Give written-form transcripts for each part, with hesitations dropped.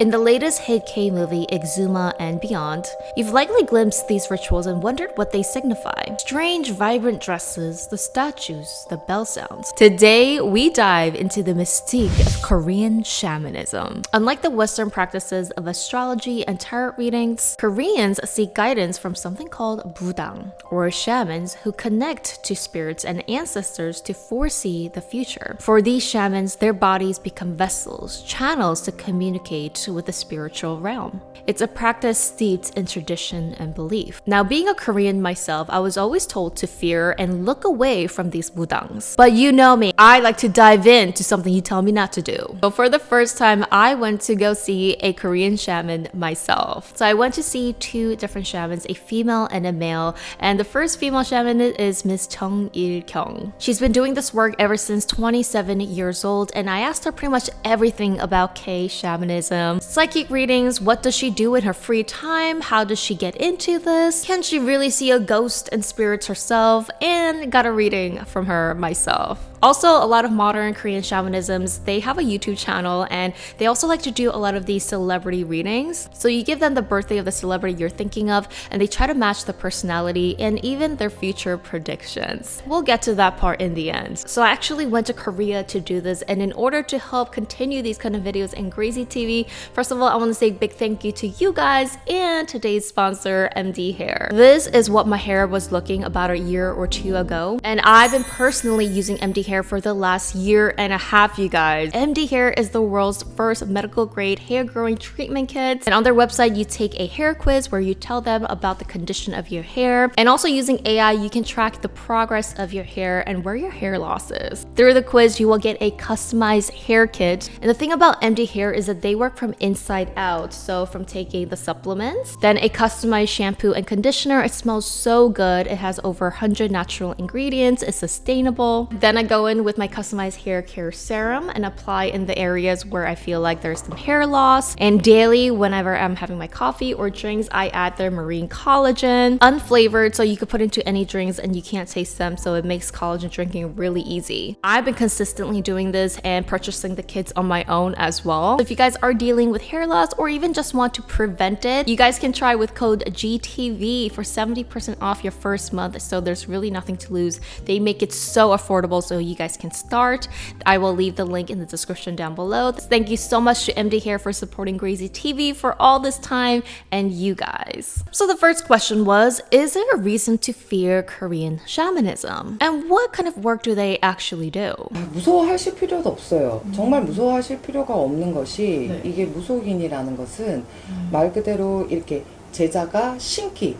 In the latest hit K movie Exuma and Beyond, you've likely glimpsed these rituals and wondered what they signify. Strange, vibrant dresses, the statues, the bell sounds. Today, we dive into the mystique of Korean shamanism. Unlike the Western practices of astrology and tarot readings, Koreans seek guidance from something called budang, or shamans who connect to spirits and ancestors to foresee the future. For these shamans, their bodies become vessels, channels to communicate with the spiritual realm. It's a practice steeped in tradition and belief. Now, being a Korean myself, I was always told to fear and look away from these budangs. But you know me, I like to dive into something you tell me not to do. So for the first time, I went to go see a Korean shaman myself. So I went to see two different shamans, a female and a male. And the first female shaman is Miss Chung Il-kyung. She's been doing this work ever since 27 years old, and I asked her pretty much everything about K shamanism. Psychic readings, what does she do in her free time? How does she get into this? Can she really see a ghost and spirits herself? And got a reading from her myself. Also, a lot of modern Korean shamanisms, they have a YouTube channel and they also like to do a lot of these celebrity readings. So you give them the birthday of the celebrity you're thinking of and they try to match the personality and even their future predictions. We'll get to that part in the end. So I actually went to Korea to do this, and in order to help continue these kind of videos in Crazy TV, first of all, I want to say a big thank you to you guys and today's sponsor, MD Hair. This is what my hair was looking about a year or two ago, and I've been personally using MD Hair for the last year and a half, you guys. MD Hair is the world's first medical grade hair growing treatment kit, and on their website you take a hair quiz where you tell them about the condition of your hair, and also using AI you can track the progress of your hair and where your hair loss is. Through the quiz you will get a customized hair kit, and the thing about MD Hair is that they work from inside out, so from taking the supplements, then a customized shampoo and conditioner. It smells so good. It has over 100 natural ingredients. It's sustainable. Then I go in with my customized hair care serum and apply in the areas where I feel like there's some hair loss. And daily, whenever I'm having my coffee or drinks, I add their marine collagen, unflavored, so you could put into any drinks and you can't taste them, so it makes collagen drinking really easy. I've been consistently doing this and purchasing the kits on my own as well. So if you guys are dealing with hair loss or even just want to prevent it, you guys can try with code GTV for 70% off your first month. So there's really nothing to lose. They make it so affordable so you guys can start. I will leave the link in the description down below. Thank you so much to MD Hair for supporting Crazy TV for all this time and you guys. So the first question was, is there a reason to fear Korean shamanism? And what kind of work do they actually do? 무서워하실 필요도 없어요. 정말 무서워하실 필요가 없는 것이, 이게 무속인이라는 것은 말 그대로 이렇게 제자가 신이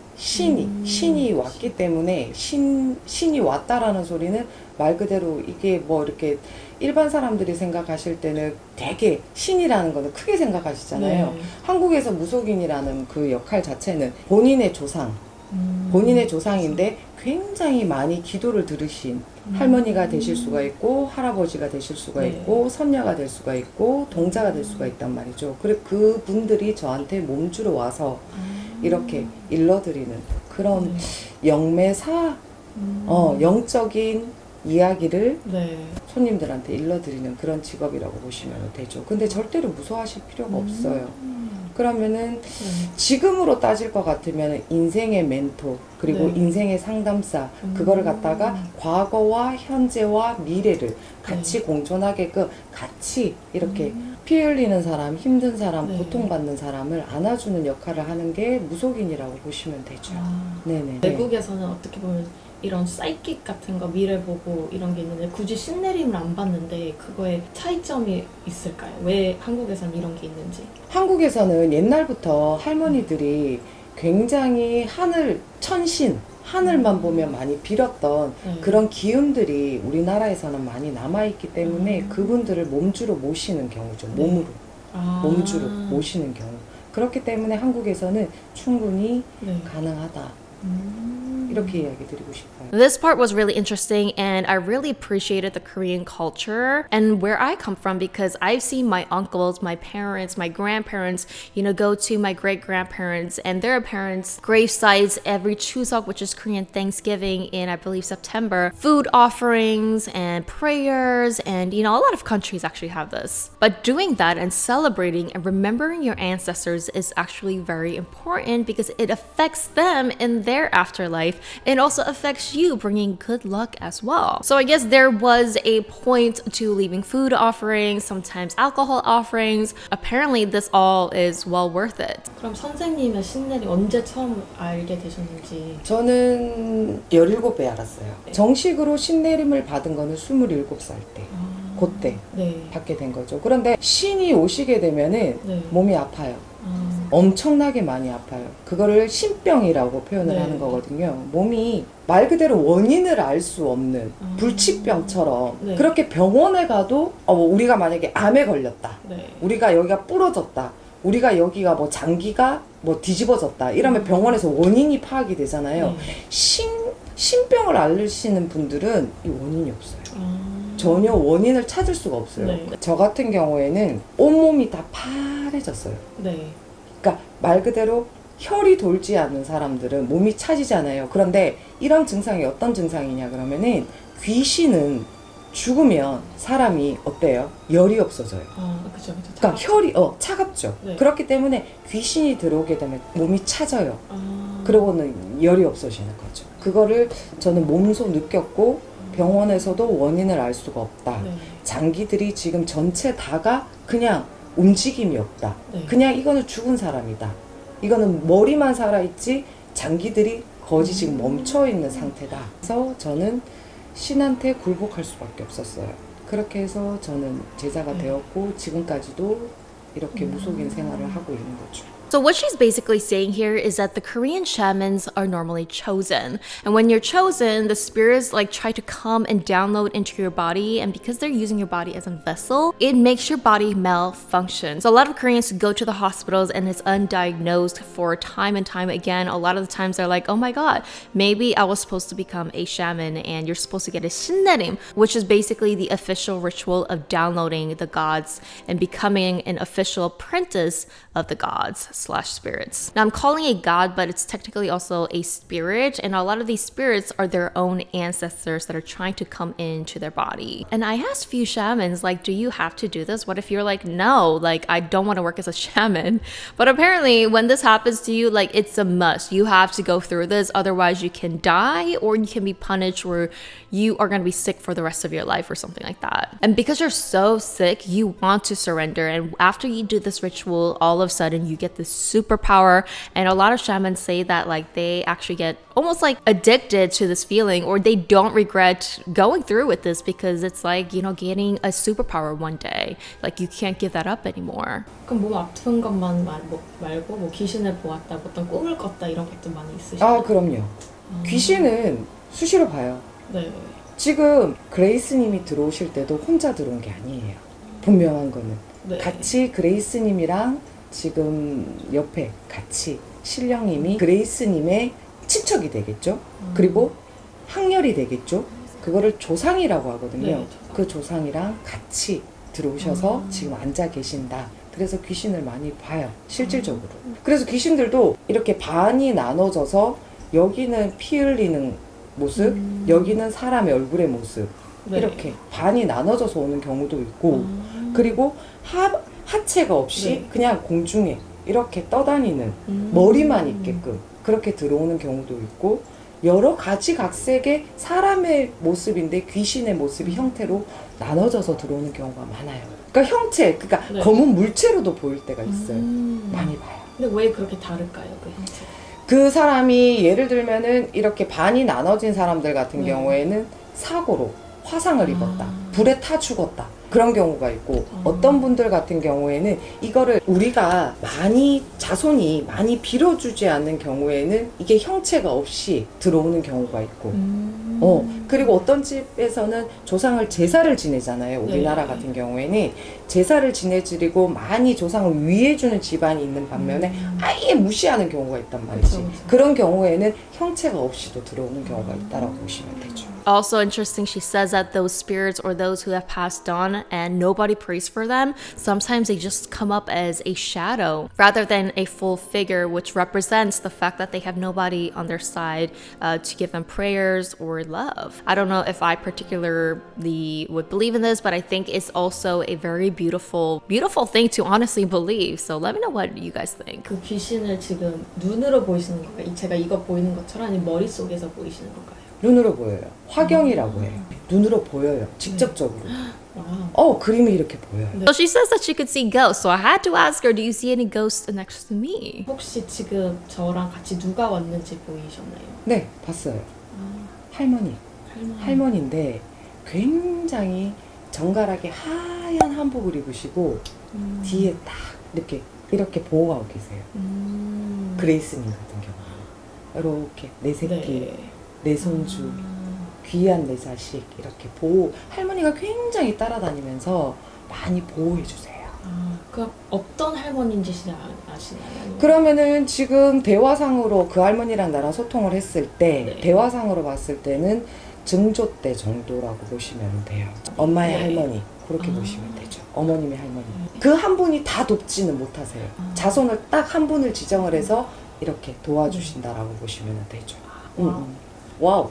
왔기 때문에 신이 왔다라는 소리는 말 그대로 이게 뭐 이렇게 일반 사람들이 생각하실 때는 되게 신이라는 거는 크게 생각하시잖아요. 한국에서 무속인이라는 그 역할 자체는 본인의 조상인데 굉장히 많이 기도를 들으신 할머니가 되실 수가 있고 할아버지가 되실 수가 있고 선녀가 될 수가 있고 동자가 될 수가 있단 말이죠. 그래 그 분들이 저한테 몸주로 와서 이렇게 일러드리는 그런 영매사, 영적인 이야기를 손님들한테 일러드리는 그런 직업이라고 보시면 되죠. 근데 절대로 무서워하실 필요가 없어요. 그러면은 지금으로 따질 것 같으면 인생의 멘토 그리고 인생의 상담사 그거를 갖다가 과거와 현재와 미래를 같이 공존하게끔 같이 이렇게 피 흘리는 사람, 힘든 사람, 고통받는 사람을 안아주는 역할을 하는 게 무속인이라고 보시면 되죠. 네네. 외국에서는 어떻게 보면 이런 사이킥 같은 거 미래 보고 이런 게 있는데 굳이 신내림을 안 받는데 그거에 차이점이 있을까요? 왜 한국에서는 이런 게 있는지? 한국에서는 옛날부터 할머니들이 굉장히 하늘만 보면 많이 빌었던 그런 기운들이 우리나라에서는 많이 남아있기 때문에 그분들을 몸주로 모시는 경우죠. 몸주로 모시는 경우. 그렇기 때문에 한국에서는 충분히 가능하다. 이렇게 이야기 드리고 싶어요. This part was really interesting, and I really appreciated the Korean culture and where I come from because I've seen my uncles, my parents, my grandparents, go to my great grandparents and their parents' grave sites every Chuseok, which is Korean Thanksgiving in, I believe, September. Food offerings and prayers, and a lot of countries actually have this. But doing that and celebrating and remembering your ancestors is actually very important because it affects them in their afterlife and also affects you, bringing good luck as well. So I guess there was a point to leaving food offerings, sometimes alcohol offerings. Apparently this all is well worth it. 그럼 선생님의 신내림 언제 처음 알게 되셨는지? 저는 17배 알았어요. 정식으로 신내림을 받은 거는 27살 때. 그때 네. 받게 된 거죠. 그런데 신이 오시게 되면은 네. 몸이 아파요. 엄청나게 많이 아파요. 그거를 신병이라고 표현을 네. 하는 거거든요. 몸이 말 그대로 원인을 알 수 없는 불치병처럼 네. 그렇게 병원에 가도 우리가 만약에 암에 걸렸다. 네. 우리가 여기가 부러졌다. 우리가 여기가 뭐 장기가 뭐 뒤집어졌다. 이러면 병원에서 원인이 파악이 되잖아요. 네. 신병을 앓으시는 분들은 이 원인이 없어요. 전혀 원인을 찾을 수가 없어요. 네. 저 같은 경우에는 온몸이 다 파래졌어요. 네. 그러니까 말 그대로 혈이 돌지 않는 사람들은 몸이 차지잖아요. 그런데 이런 증상이 어떤 증상이냐 그러면은 귀신은 죽으면 사람이 어때요? 열이 없어져요. 그죠. 그러니까 혈이 차갑죠. 네. 그렇기 때문에 귀신이 들어오게 되면 몸이 차져요. 그러고는 열이 없어지는 거죠. 그거를 저는 몸소 느꼈고 병원에서도 원인을 알 수가 없다. 네. 장기들이 지금 전체 다가 그냥 움직임이 없다. 네. 그냥 이거는 죽은 사람이다. 이거는 머리만 살아있지 장기들이 거의 지금 멈춰있는 상태다. 그래서 저는 신한테 굴복할 수밖에 없었어요. 그렇게 해서 저는 제자가 되었고 지금까지도 이렇게 무속인 생활을 하고 있는 거죠. So what she's basically saying here is that the Korean shamans are normally chosen. And when you're chosen, the spirits try to come and download into your body. And because they're using your body as a vessel, it makes your body malfunction. So a lot of Koreans go to the hospitals and it's undiagnosed for time and time again. A lot of the times they're like, oh my God, maybe I was supposed to become a shaman and you're supposed to get a 신내림, which is basically the official ritual of downloading the gods and becoming an official apprentice of the gods / spirits. Now I'm calling it God, but it's technically also a spirit, and a lot of these spirits are their own ancestors that are trying to come into their body. And I asked a few shamans, do you have to do this? What if you're like, no, I don't want to work as a shaman? But apparently when this happens to you, it's a must. You have to go through this, otherwise you can die or you can be punished where you are going to be sick for the rest of your life or something like that. And because you're so sick, you want to surrender, and after you do this ritual, all of a sudden you get this superpower. And a lot of shamans say that they actually get almost addicted to this feeling, or they don't regret going through with this because it's getting a superpower one day. You can't give that up anymore. 그럼 몸 아픈 것만 말고 귀신을 보았다, 어떤 꿈을 꿨다 이런 것도 많이 있으시나요? 그럼요. 귀신은 수시로 봐요. 네. 지금 그레이스님이 들어오실 때도 혼자 들어온 게 아니에요. 분명한 거는. 네. 같이 그레이스님이랑 지금 옆에 같이 신령님이 그레이스님의 친척이 되겠죠. 그리고 학렬이 되겠죠. 그거를 조상이라고 하거든요. 네, 그 조상이랑 같이 들어오셔서 지금 앉아 계신다. 그래서 귀신을 많이 봐요. 실질적으로. 그래서 귀신들도 이렇게 반이 나눠져서 여기는 피 흘리는 모습, 여기는 사람의 얼굴의 모습, 네. 이렇게 반이 나눠져서 오는 경우도 있고, 그리고 하체가 없이 네. 그냥 공중에 이렇게 떠다니는 머리만 있게끔 그렇게 들어오는 경우도 있고, 여러 가지 각색의 사람의 모습인데 귀신의 모습이 형태로 나눠져서 들어오는 경우가 많아요. 그러니까 형체, 그러니까 네. 검은 물체로도 보일 때가 있어요. 많이 봐요. 근데 왜 그렇게 다를까요, 그 형태? 그 사람이 예를 들면은 이렇게 반이 나눠진 사람들 같은 네. 경우에는 사고로 화상을 입었다. 불에 타 죽었다. 그런 경우가 있고, 어떤 분들 같은 경우에는 이거를 우리가 자손이 많이 빌어주지 않는 경우에는 이게 형체가 없이 들어오는 경우가 있고, 그리고 어떤 집에서는 조상을 제사를 지내잖아요. 우리나라 네. 같은 경우에는 제사를 지내드리고 많이 조상을 위해주는 집안이 있는 반면에 아예 무시하는 경우가 있단 말이지. 그쵸, 그쵸. 그런 경우에는 형체가 없이도 들어오는 경우가 있다라고 보시면 되죠. Also interesting, she says that those spirits or those who have passed on and nobody prays for them, sometimes they just come up as a shadow rather than a full figure, which represents the fact that they have nobody on their side to give them prayers or love. I don't know if I particularly would believe in this, but I think it's also a very beautiful thing to honestly believe. So let me know what you guys think. 그 귀신을 지금 눈으로 보이시는 건가요? 제가 이거 보이는 것처럼 아니면 머릿속에서 보이시는 건가요? 눈으로 보여요. 화경이라고 해요. 눈으로 보여요. 직접적으로. 와. 그림이 이렇게 보여요. So she says that she could see ghosts. So I had to ask her, do you see any ghosts next to me? 혹시 지금 저랑 같이 누가 왔는지 보이셨나요? 네, 봤어요. 할머니. 할머니인데 굉장히 정갈하게 하얀 한복을 입으시고 뒤에 딱 이렇게 보호하고 계세요. 그레이스님 같은 경우는 이렇게 내 새끼, 네. 내 손주, 귀한 내 자식 이렇게 보호. 할머니가 굉장히 따라다니면서 많이 보호해 주세요. 그럼 어떤 할머니인지 아시나요? 아니면- 그러면은 지금 대화상으로 그 할머니랑 나랑 소통을 했을 때 네. 대화상으로 봤을 때는 증조 때 정도라고 보시면 돼요. 엄마의 네. 할머니 그렇게 보시면 되죠. 어머님의 할머니. 그 한 분이 다 돕지는 못하세요. 자손을 딱 한 분을 지정을 해서 이렇게 도와주신다라고 보시면 되죠. 와우.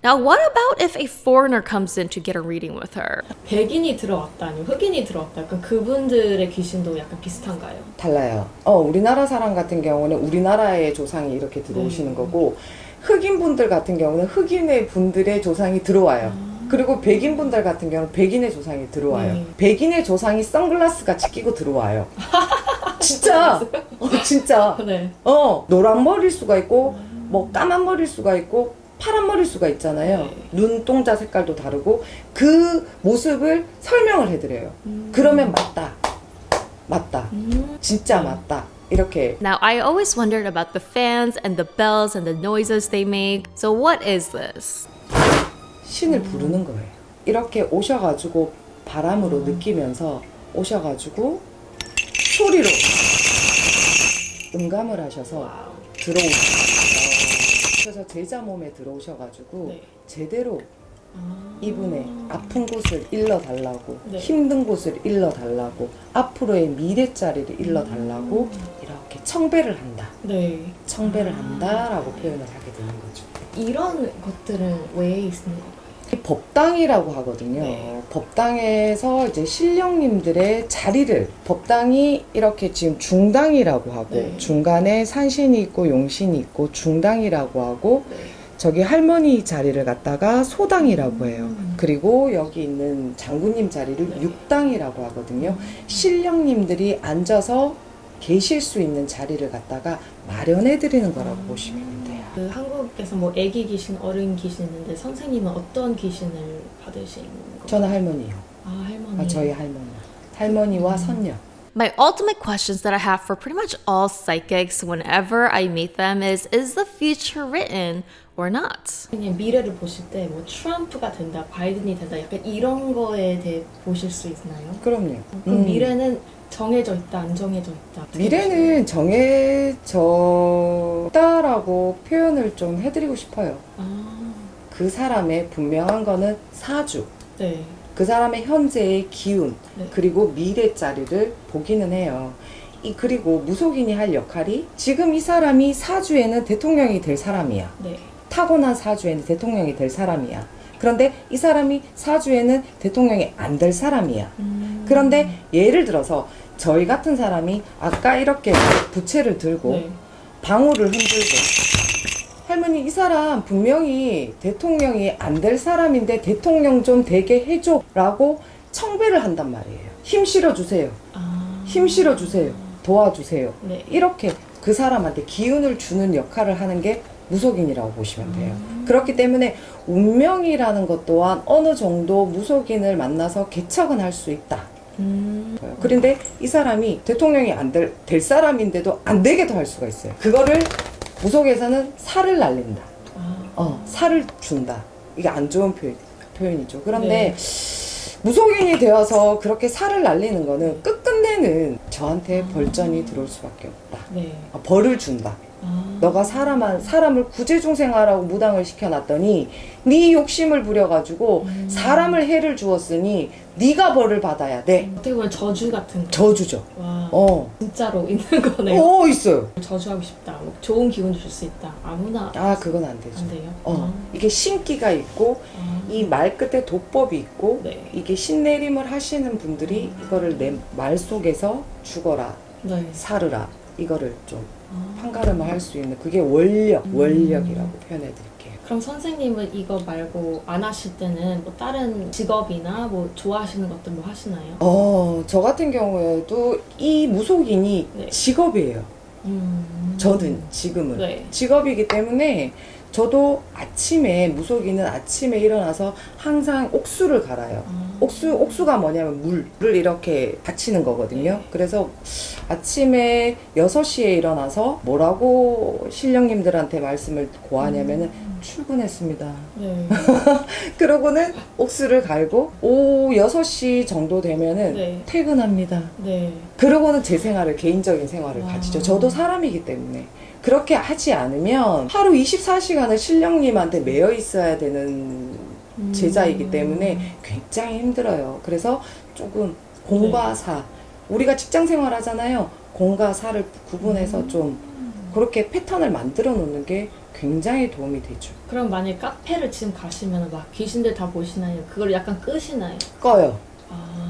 Now, what about if a foreigner comes in to get a reading with her? 백인이 들어왔다 아니면 흑인이 들어왔다. 약간 그분들의 귀신도 약간 비슷한가요? 달라요. 우리나라 사람 같은 경우는 우리나라의 조상이 이렇게 들어오시는 거고 흑인 분들 같은 경우는 흑인의 분들의 조상이 들어와요. 그리고 백인 분들 같은 경우는 백인의 조상이 들어와요. 네. 백인의 조상이 선글라스 같이 끼고 들어와요. 진짜. 진짜. 네. 노란 머리일 수가 있고 뭐 까만 머리일 수가 있고 파란 머리일 수가 있잖아요. 네. 눈동자 색깔도 다르고 그 모습을 설명을 해드려요. 그러면 맞다. 진짜 맞다. 이렇게. Now, I always wondered about the fans and the bells and the noises they make. So, what is this? 신을 부르는 거예요. 이렇게 오셔가지고 바람으로 느끼면서 오셔가지고 소리로 음감을 하셔서 들어오셔요. 그래서 제자 몸에 들어오셔가지고 네. 제대로 이분의 아픈 곳을 일러달라고 네. 힘든 곳을 일러달라고 앞으로의 미래자리를 일러달라고 이렇게 청배를 한다. 네. 청배를 한다라고 표현을 하게 되는 거죠. 이런 것들은 왜 있는 건가요? 법당이라고 하거든요. 네. 법당에서 이제 신령님들의 자리를 법당이 이렇게 지금 중당이라고 하고 네. 중간에 산신이 있고 용신이 있고 중당이라고 하고 네. 저기 할머니 자리를 갖다가 소당이라고 해요. 그리고 여기 있는 장군님 자리를 네. 육당이라고 하거든요. 신령님들이 앉아서 계실 수 있는 자리를 갖다가 마련해 드리는 거라고 보시면 돼요. 그 한국에서 뭐 아기 귀신, 어른 귀신 있는데 선생님은 어떤 귀신을 받으시는 거예요? 저는 할머니요. 할머니. 저희 할머니와 선녀. My ultimate questions that I have for pretty much all psychics whenever I meet them is the future written or not? 그냥 미래를 보실 때 뭐 트럼프가 된다, 바이든이 된다, 약간 이런 거에 대해 보실 수 있나요? 그럼요. 그럼 미래는 정해져 있다, 안 정해져 있다? 미래는 정해졌다라고 표현을 좀 해드리고 싶어요. 그 사람의 분명한 거는 사주, 네. 그 사람의 현재의 기운, 네. 그리고 미래 자리를 보기는 해요. 그리고 무속인이 할 역할이 지금 이 사람이 사주에는 대통령이 될 사람이야. 네. 타고난 사주에는 대통령이 될 사람이야. 그런데 이 사람이 사주에는 대통령이 안 될 사람이야. 그런데 예를 들어서 저희 같은 사람이 아까 이렇게 부채를 들고 네. 방울을 흔들고 할머니 이 사람 분명히 대통령이 안 될 사람인데 대통령 좀 되게 해줘 라고 청배를 한단 말이에요. 힘 실어주세요. 힘 실어주세요. 도와주세요. 네. 이렇게 그 사람한테 기운을 주는 역할을 하는 게 무속인이라고 보시면 돼요. 그렇기 때문에 운명이라는 것 또한 어느 정도 무속인을 만나서 개척은 할 수 있다. 그런데 이 사람이 대통령이 될 사람인데도 안 되게도 할 수가 있어요. 그거를 무속에서는 살을 날린다. 살을 준다. 이게 안 좋은 표현이죠. 그런데 무속인이 되어서 그렇게 살을 날리는 거는 끝끝내는 저한테 벌전이 들어올 수밖에 없다. 네. 벌을 준다. 너가 사람을 구제중생하라고 무당을 시켜놨더니 네 욕심을 부려가지고 사람을 해를 주었으니 네가 벌을 받아야 돼. 어떻게 보면 저주 같은 거. 저주죠. 와, 진짜로 있는 거네요. 있어요. 저주하고 싶다. 뭐 좋은 기운도 줄 수 있다. 아무나. 그건 안 되죠. 안 돼요? 이게 신기가 있고 이 말 끝에 도법이 있고 네. 이게 신내림을 하시는 분들이 이거를 내 말 속에서 죽어라, 네. 살으라 이거를 좀 판가름을 할 수 있는 그게 원력이라고 표현해드릴게요. 그럼 선생님은 이거 말고 안 하실 때는 뭐 다른 직업이나 뭐 좋아하시는 것들 뭐 하시나요? 저 같은 경우에도 이 무속인이 네. 직업이에요. 저는 지금은 네. 직업이기 때문에 저도 무속인은 아침에 일어나서 항상 옥수를 갈아요. 옥수가 뭐냐면 물을 이렇게 받치는 거거든요. 네. 그래서 아침에 6시에 일어나서 뭐라고 신령님들한테 말씀을 고하냐면은 출근했습니다. 네. 그러고는 옥수를 갈고 오후 6시 정도 되면은 네. 퇴근합니다. 네. 그러고는 제 개인적인 생활을 와. 가지죠. 저도 사람이기 때문에. 그렇게 하지 않으면 하루 24시간을 신령님한테 매여 있어야 되는 제자이기 때문에 굉장히 힘들어요. 그래서 조금 공과 사, 우리가 직장 생활 하잖아요. 공과 사를 구분해서 좀 그렇게 패턴을 만들어 놓는 게 굉장히 도움이 되죠. 그럼 만약에 카페를 지금 가시면 막 귀신들 다 보시나요? 그걸 약간 끄시나요? 꺼요.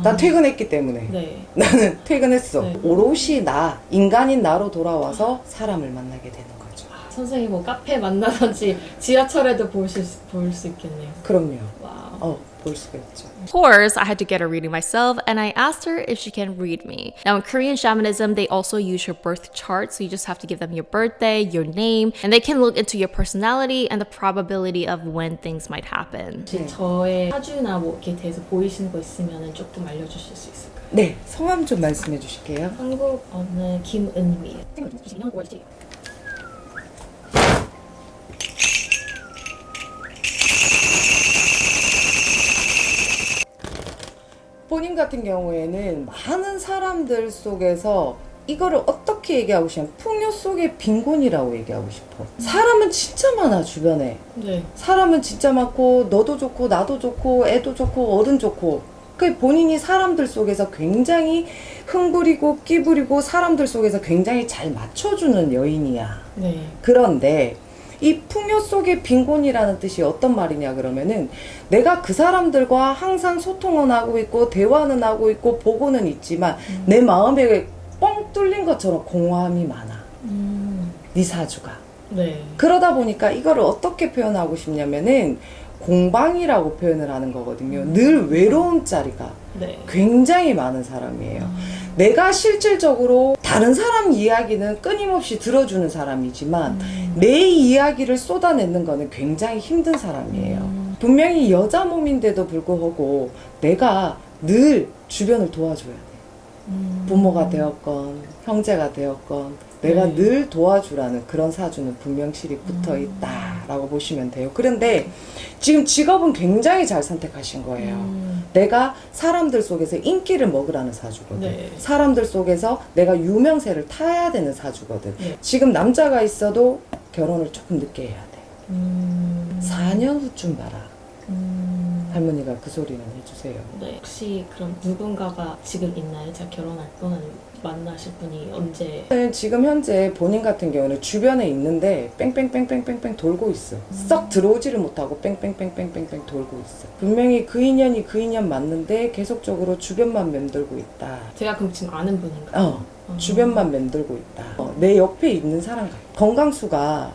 난 퇴근했기 때문에. 네. 나는 퇴근했어. 네. 오롯이 인간인 나로 돌아와서 사람을 만나게 되는 거죠. 선생님 뭐 카페 만나든지 지하철에도 볼 수 있겠네요. 그럼요. 와우. 볼 수가 있죠. Of course, I had to get a reading myself, and I asked her if she can read me. Now, in Korean shamanism, they also use your birth chart, so you just have to give them your birthday, your name, and they can look into your personality and the probability of when things might happen. 혹시 저의 사주나 뭐 이렇게 대해서 보이시는 거 있으면 조금 알려주실 수 있을까요? 네, 성함 좀 말씀해 주실게요. 한국어는 김은미예요. 본인 같은 경우에는 많은 사람들 속에서 이거를 어떻게 얘기하고 싶냐면 풍요 속의 빈곤이라고 얘기하고 싶어. 사람은 진짜 많아 주변에. 네. 사람은 진짜 많고 너도 좋고 나도 좋고 애도 좋고 어른 좋고 그 본인이 사람들 속에서 굉장히 흥부리고 끼부리고 사람들 속에서 굉장히 잘 맞춰주는 여인이야. 네. 그런데 이 풍요 속의 빈곤이라는 뜻이 어떤 말이냐 그러면은 내가 그 사람들과 항상 소통은 하고 있고 대화는 하고 있고 보고는 있지만 내 마음에 뻥 뚫린 것처럼 공허함이 많아. 네 사주가. 네. 그러다 보니까 이거를 어떻게 표현하고 싶냐면은 공방이라고 표현을 하는 거거든요. 늘 외로운 자리가 네. 굉장히 많은 사람이에요. 내가 실질적으로 다른 사람 이야기는 끊임없이 들어주는 사람이지만 내 이야기를 쏟아내는 거는 굉장히 힘든 사람이에요. 분명히 여자 몸인데도 불구하고 내가 늘 주변을 도와줘야 돼. 부모가 되었건 형제가 되었건 내가 늘 도와주라는 그런 사주는 분명실이 붙어 있다라고 보시면 돼요. 그런데 지금 직업은 굉장히 잘 선택하신 거예요. 내가 사람들 속에서 인기를 먹으라는 사주거든. 네. 사람들 속에서 내가 유명세를 타야 되는 사주거든. 네. 지금 남자가 있어도 결혼을 조금 늦게 해야 돼. 4년 후쯤 봐라. 할머니가 그 소리는 해주세요. 네. 혹시 그럼 누군가가 지금 있나요? 제가 결혼할 또는 만나실 분이 언제? 지금 현재 본인 같은 경우는 주변에 있는데 뺑뺑뺑뺑뺑뺑 돌고 있어. 썩 들어오지를 못하고 뺑뺑뺑뺑뺑뺑 돌고 있어. 분명히 그 인연이 그 인연 맞는데 계속적으로 주변만 맴돌고 있다. 제가 그럼 지금 아는 분인가요? 주변만 맴돌고 있다. 내 옆에 있는 사람 같아. 건강수가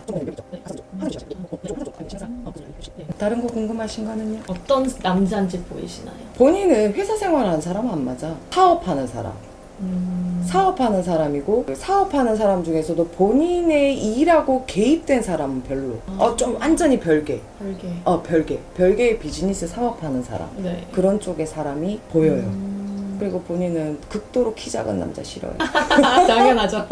다른 거 궁금하신 거는요? 어떤 남자인지 보이시나요? 본인은 회사 생활하는 사람 안 맞아. 사업하는 사람. 사업하는 사람이고 사업하는 사람 중에서도 본인의 일하고 개입된 사람은 별로. 좀 완전히 별개. 별개의 비즈니스 사업하는 사람. 네. 그런 쪽의 사람이 보여요. 그리고 본인은 극도로 키 작은 남자 싫어요. 당연하죠.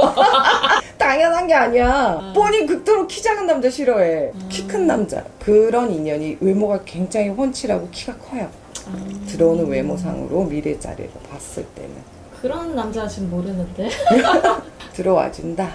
당연한 게 아니야. 본인 극도로 키 작은 남자 싫어해. 키 큰 남자. 그런 인연이 외모가 굉장히 훤칠하고 키가 커요. 들어오는 외모상으로 미래 자리를 봤을 때는 그런 남자 지금 모르는데. 들어와준다.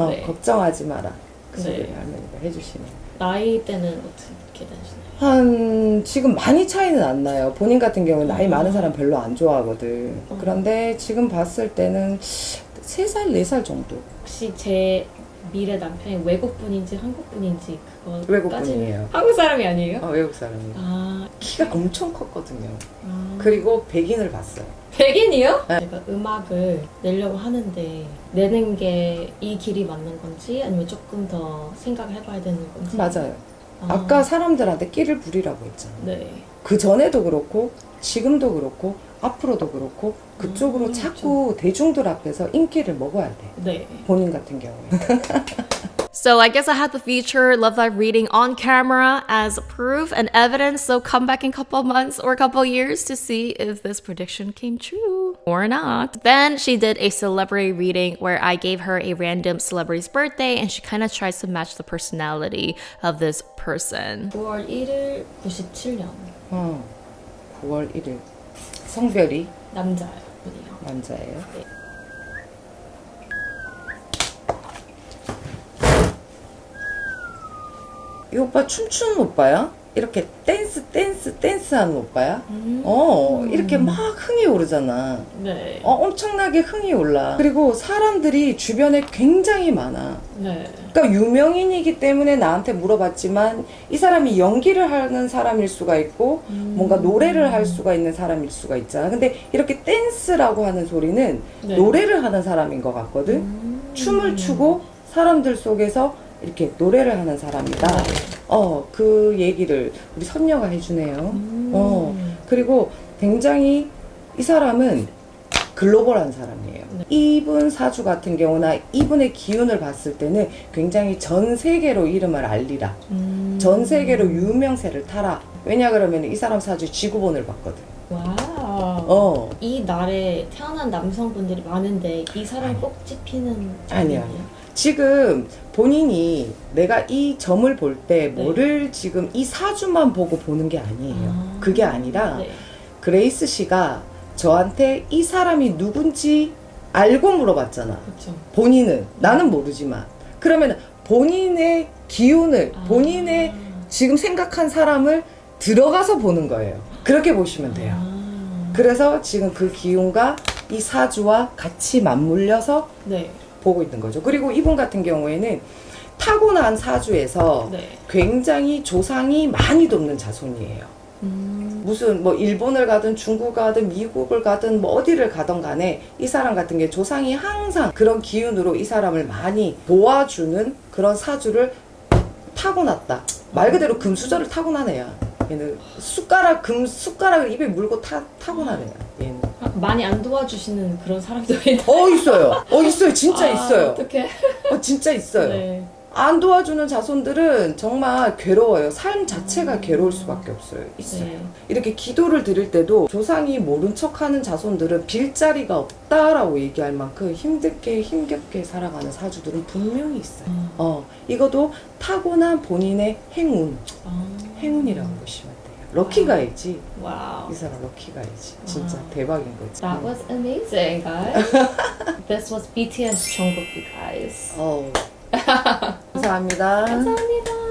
네. 걱정하지 마라. 그 네. 소리를 할머니가 해주시네. 나이 때는 어떻게 되시나요? 한 지금 많이 차이는 안 나요. 본인 같은 경우는 나이 많은 사람 별로 안 좋아하거든. 그런데 지금 봤을 때는 3살, 4살 정도. 혹시 제 미래 남편이 외국분인지 한국분인지 그거 외국분이에요. 한국 사람이 아니에요? 외국 사람이에요. 아, 키가 엄청 컸거든요. 그리고 백인을 봤어요. 백인이요? 네. 제가 음악을 내려고 하는데 내는 게 이 길이 맞는 건지 아니면 조금 더 생각을 해봐야 되는 건지. 맞아요. 아까 사람들한테 끼를 부리라고 했잖아. 네. 그 전에도 그렇고 지금도 그렇고 앞으로도 그렇고 그쪽으로 자꾸 대중들 앞에서 인기를 먹어야 돼. 네. 본인 같은 경우에. So I guess I had the future Love Live reading on camera as proof and evidence. So come back in a couple months or a couple years to see if this prediction came true or not. Then she did a celebrity reading where I gave her a random celebrity's birthday and she kind of tries to match the personality of this person. 9월 1일 97년 9월 1일. 성별이 남자분이요. 남자예요. 네. 이 오빠 춤추는 오빠야? 이렇게 댄스 하는 오빠야? 이렇게 막 흥이 오르잖아. 네. 엄청나게 흥이 올라. 그리고 사람들이 주변에 굉장히 많아. 네. 그러니까 유명인이기 때문에 나한테 물어봤지만 이 사람이 연기를 하는 사람일 수가 있고 뭔가 노래를 할 수가 있는 사람일 수가 있잖아. 근데 이렇게 댄스라고 하는 소리는 네. 노래를 하는 사람인 것 같거든. 춤을 추고 사람들 속에서 이렇게 노래를 하는 사람이다. 그 얘기를 우리 선녀가 해주네요. 그리고 굉장히 이 사람은 글로벌한 사람이에요. 이분 사주 같은 경우나 이분의 기운을 봤을 때는 굉장히 전 세계로 이름을 알리라. 전 세계로 유명세를 타라. 왜냐 그러면 이 사람 사주 지구본을 봤거든. 와우. 이 날에 태어난 남성분들이 많은데 이 사람 꼭 찝히는 아니야. 점이에요? 지금 본인이 내가 이 점을 볼 때 뭐를 지금 이 사주만 보고 보는 게 아니에요. 그게 아니라 네. 그레이스 씨가 저한테 이 사람이 누군지 알고 물어봤잖아. 그렇죠. 본인은 나는 모르지만 그러면 본인의 기운을 본인의 지금 생각한 사람을 들어가서 보는 거예요. 그렇게 보시면 돼요. 그래서 지금 그 기운과 이 사주와 같이 맞물려서 네. 보고 있는 거죠. 그리고 이분 같은 경우에는 타고난 사주에서 네. 굉장히 조상이 많이 돕는 자손이에요. 무슨 뭐 일본을 가든 중국 가든 미국을 가든 뭐 어디를 가든 간에 이 사람 같은 게 조상이 항상 그런 기운으로 이 사람을 많이 도와주는 그런 사주를 타고났다. 말 그대로 금수저를 타고난 애야. 얘는 숟가락을 입에 물고 타고난 애야. 얘는. 많이 안 도와주시는 그런 사람들이 있어요. 있어요. 진짜 있어요. 어떡해. 진짜 있어요. 네. 안 도와주는 자손들은 정말 괴로워요. 삶 자체가 괴로울 수밖에 없어요. 있어요. 네. 이렇게 기도를 드릴 때도 조상이 모른 척하는 자손들은 빌 자리가 없다라고 얘기할 만큼 힘겹게 살아가는 사주들은 분명히 있어요. 이것도 타고난 본인의 행운이라고 보시면 돼요. 럭키가이지. 와우. 이 사람 럭키가이지. 진짜 대박인 거지. That was amazing, guys. This was BTS Jungkook, you guys. 감사합니다. 감사합니다.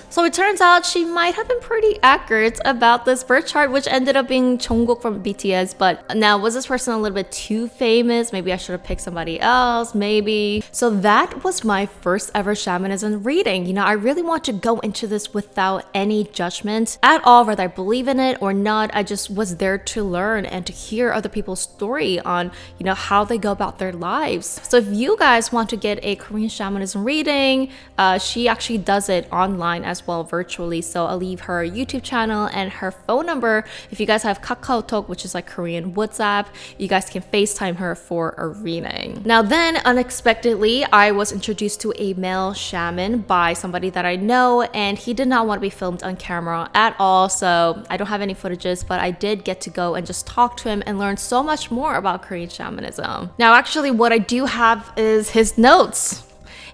So it turns out she might have been pretty accurate about this birth chart, which ended up being Jungkook from BTS. But now, was this person a little bit too famous? Maybe I should have picked somebody else, maybe. So that was my first ever shamanism reading. You know, I really want to go into this without any judgment at all, whether I believe in it or not. I just was there to learn and to hear other people's story on, you know, how they go about their lives. So if you guys want to get a Korean shamanism reading, she actually does it online as as well virtually. So I'll leave her YouTube channel and her phone number. If you guys have KakaoTalk, which is like Korean WhatsApp, you guys can FaceTime her for a reading. Now then, unexpectedly, I was introduced to a male shaman by somebody that I know, and he did not want to be filmed on camera at all. So I don't have any footages, but I did get to go and just talk to him and learn so much more about Korean shamanism. Now, actually, what I do have is his notes.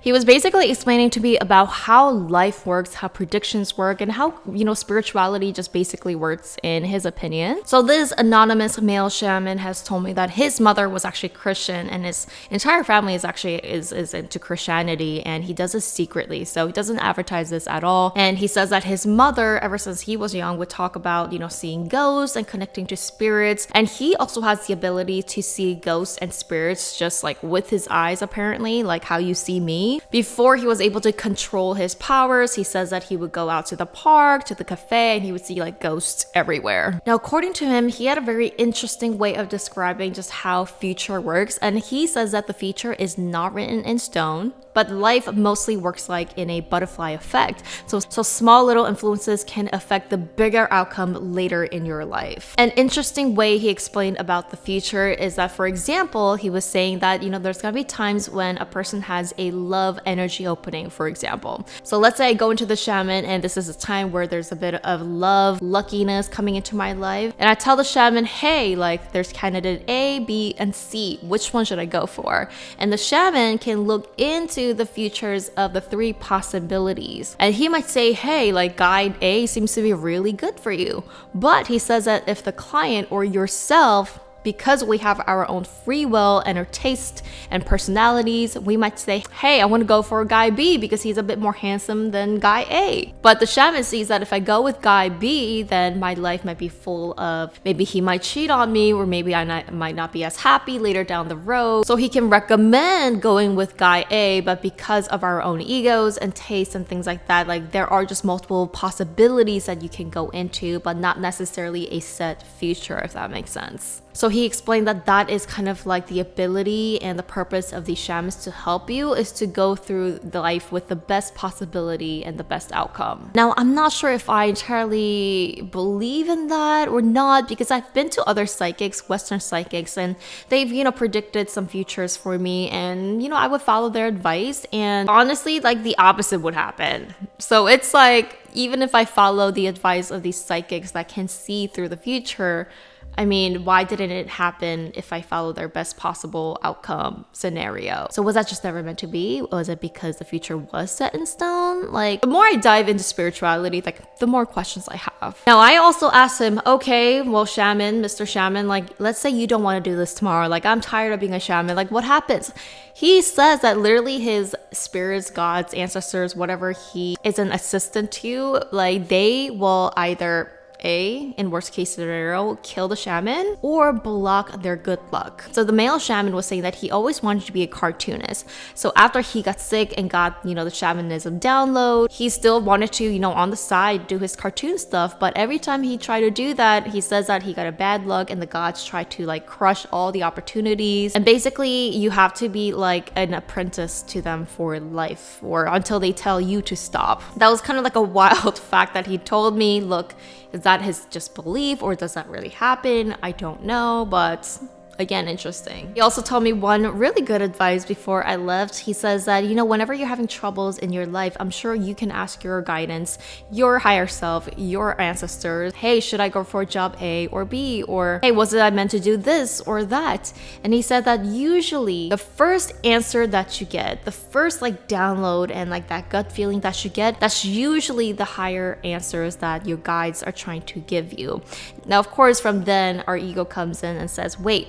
He was basically explaining to me about how life works, how predictions work, and how, spirituality just basically works in his opinion. So this anonymous male shaman has told me that his mother was actually Christian and his entire family is into Christianity, and he does this secretly. So he doesn't advertise this at all. And he says that his mother, ever since he was young, would talk about, seeing ghosts and connecting to spirits. And he also has the ability to see ghosts and spirits just like with his eyes, apparently, like how you see me. Before he was able to control his powers, he says that he would go out to the park, to the cafe, and he would see like ghosts everywhere. Now, according to him, he had a very interesting way of describing just how future works. And he says that the future is not written in stone, but life mostly works like in a butterfly effect. So small little influences can affect the bigger outcome later in your life. An interesting way he explained about the future is that, for example, he was saying that, there's gonna be times when a person has a love energy opening, for example. So let's say I go into the shaman and this is a time where there's a bit of love, luckiness coming into my life. And I tell the shaman, hey, like there's candidate A, B, and C. Which one should I go for? And the shaman can look into the futures of the three possibilities. And he might say, hey, like guide A seems to be really good for you. But he says that if the client or yourself, because we have our own free will and our taste and personalities, we might say, hey, I want to go for guy B because he's a bit more handsome than guy A. But the shaman sees that if I go with guy B, then my life might be full of, maybe he might cheat on me, or maybe I might not be as happy later down the road. So he can recommend going with guy A, but because of our own egos and tastes and things like that, like there are just multiple possibilities that you can go into, but not necessarily a set future, if that makes sense. So he explained that that is kind of like the ability and the purpose of these shamans to help you, is to go through the life with the best possibility and the best outcome. Now, I'm not sure if I entirely believe in that or not, because I've been to other psychics, Western psychics, and they've, predicted some futures for me, and, I would follow their advice, and honestly, like the opposite would happen. So it's like, even if I follow the advice of these psychics that can see through the future, I mean, why didn't it happen if I followed their best possible outcome scenario? So was that just never meant to be? Was it because the future was set in stone? Like, the more I dive into spirituality, like, the more questions I have. Now, I also asked him, okay, well, shaman, Mr. Shaman, like, let's say you don't want to do this tomorrow. Like, I'm tired of being a shaman. Like, what happens? He says that literally his spirits, gods, ancestors, whatever he is an assistant to, like, they will either in worst case scenario, kill the shaman or block their good luck. So the male shaman was saying that he always wanted to be a cartoonist. So after he got sick and got, the shamanism download, he still wanted to, on the side do his cartoon stuff. But every time he tried to do that, he says that he got a bad luck and the gods tried to like crush all the opportunities. And basically you have to be like an apprentice to them for life, or until they tell you to stop. That was kind of like a wild fact that he told me. Look, is that his just belief, or does that really happen? I don't know, but again, interesting. He also told me one really good advice before I left. He says that, whenever you're having troubles in your life, I'm sure you can ask your guidance, your higher self, your ancestors, hey, should I go for job A or B? Or, hey, was it I meant to do this or that? And he said that usually the first answer that you get, the first like download and like that gut feeling that you get, that's usually the higher answers that your guides are trying to give you. Now, of course, from then our ego comes in and says, wait,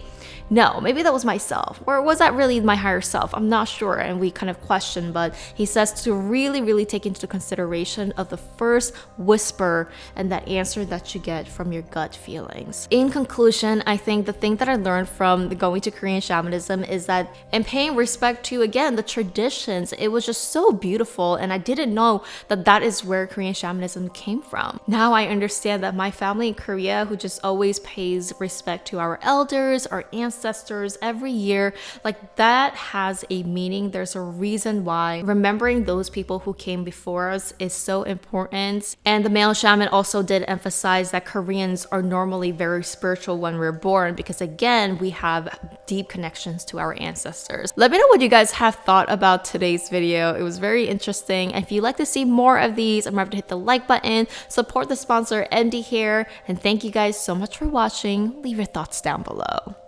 no, maybe that was myself, or was that really my higher self? I'm not sure, and we kind of question, but he says to really, really take into consideration of the first whisper and that answer that you get from your gut feelings. In conclusion, I think the thing that I learned from going to Korean shamanism is that in paying respect to, again, the traditions, it was just so beautiful, and I didn't know that that is where Korean shamanism came from. Now I understand that my family in Korea, who just always pays respect to our elders, our ancestors, ancestors every year, like that has a meaning. There's a reason why remembering those people who came before us is so important. And the male shaman also did emphasize that Koreans are normally very spiritual when we're born because, again, we have deep connections to our ancestors. Let me know what you guys have thought about today's video. It was very interesting. And if you'd like to see more of these, remember to hit the like button, support the sponsor MD Hair, and thank you guys so much for watching. Leave your thoughts down below.